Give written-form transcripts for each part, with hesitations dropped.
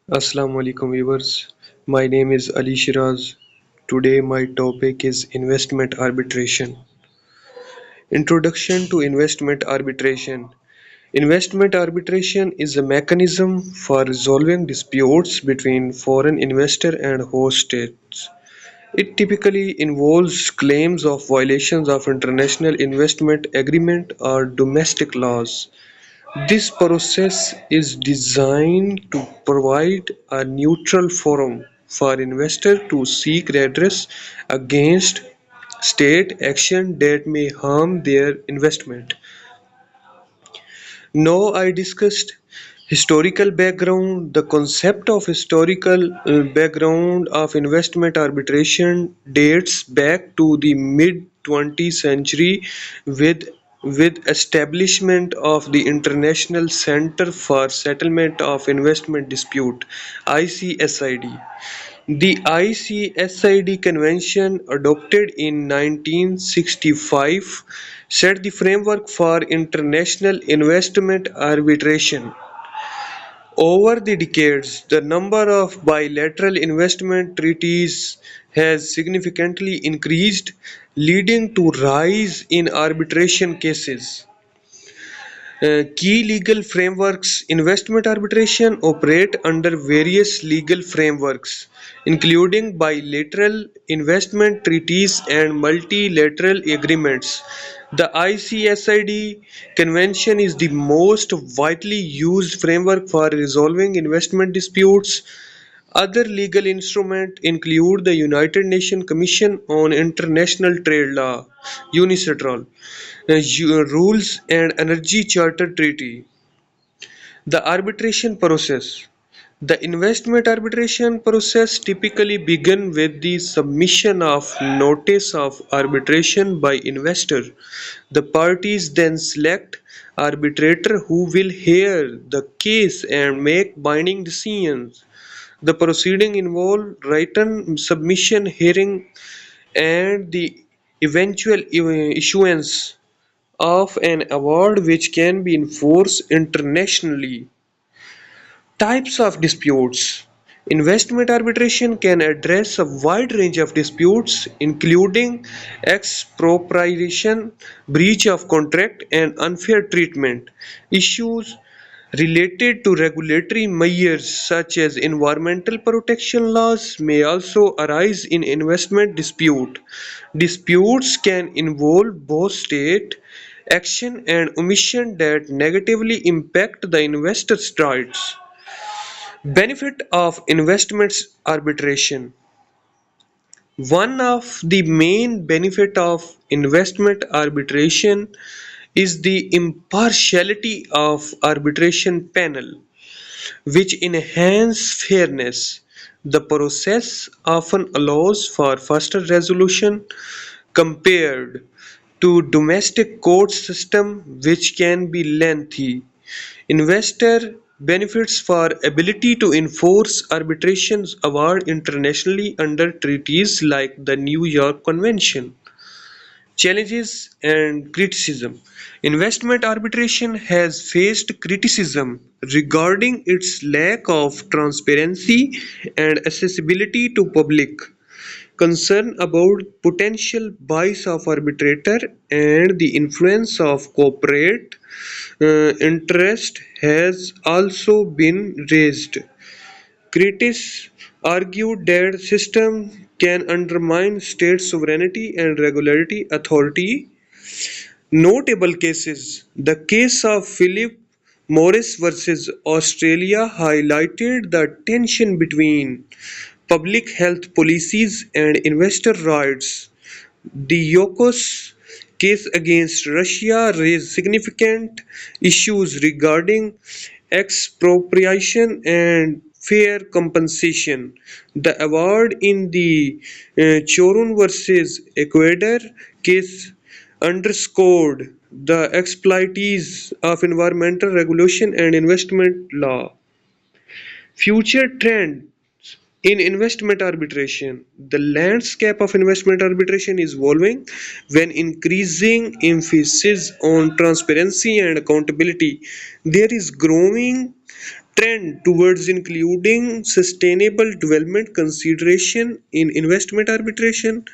Assalamu alaikum viewers. My name is Ali Sheraz. Today my topic is investment arbitration. Introduction to investment arbitration. Investment arbitration is a mechanism for resolving disputes between foreign investor and host states. It typically involves claims of violations of international investment agreement or domestic laws. This process is designed to provide a neutral forum for investors to seek redress against state action that may harm their investment. Now I discussed historical background. The concept of historical background of investment arbitration dates back to the mid 20th century with establishment of the International Center for Settlement of Investment Dispute ICSID. The ICSID convention adopted in 1965 set the framework for international investment arbitration. Over the decades, the number of bilateral investment treaties has significantly increased, leading to rise in arbitration cases. Key legal frameworks. Investment arbitration operate under various legal frameworks, including bilateral investment treaties and multilateral agreements. The ICSID convention is the most widely used framework for resolving investment disputes. Other legal instruments include the United Nations Commission on International Trade Law (UNICETRAL), Rules and Energy Charter Treaty. The arbitration process. The investment arbitration process typically begins with the submission of notice of arbitration by investor. The parties then select arbitrator who will hear the case and make binding decisions. The proceeding involve written submission, hearing, and the eventual issuance of an award which can be enforced internationally. Types of disputes. Investment arbitration can address a wide range of disputes, including expropriation, breach of contract, and unfair treatment. Issues related to regulatory measures such as environmental protection laws may also arise in investment dispute. Disputes can involve both state action and omission that negatively impact the investor's rights. Benefit of investments arbitration. One of the main benefit of investment arbitration is the impartiality of arbitration panel, which enhance fairness. The process often allows for faster resolution compared to domestic court system which can be lengthy. Investor benefits for ability to enforce arbitrations award internationally under treaties like the New York Convention. Challenges and criticism. Investment arbitration has faced criticism regarding its lack of transparency and accessibility to public. Concern about potential bias of arbitrator and the influence of corporate interest has also been raised. Critics argued that system can undermine state sovereignty and regulatory authority. Notable cases. The case of Philip Morris versus Australia highlighted the tension between public health policies and investor rights. The Yokos case against Russia raised significant issues regarding expropriation and fair compensation. The award in the Chorun versus Ecuador case underscored the expertise of environmental regulation and investment law. Future trends in investment arbitration. The landscape of investment arbitration is evolving when increasing emphasis on transparency and accountability. There is growing trend towards including sustainable development consideration in investment arbitration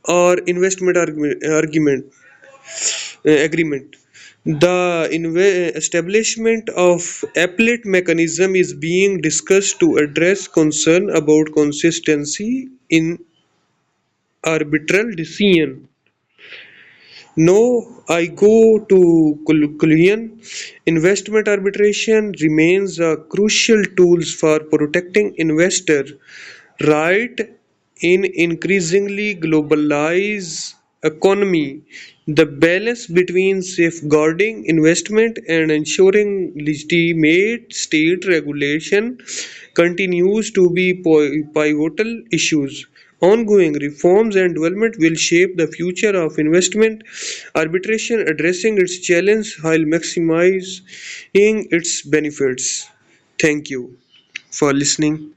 or investment argument agreement. The establishment of appellate mechanism is being discussed to address concern about consistency in arbitral decision. Now I go to conclusion. Investment arbitration remains a crucial tool for protecting investor right in increasingly globalized economy. The balance between safeguarding investment and ensuring legitimate state regulation continues to be pivotal issues. Ongoing reforms and development will shape the future of investment arbitration, addressing its challenge while maximizing its benefits. Thank you for listening.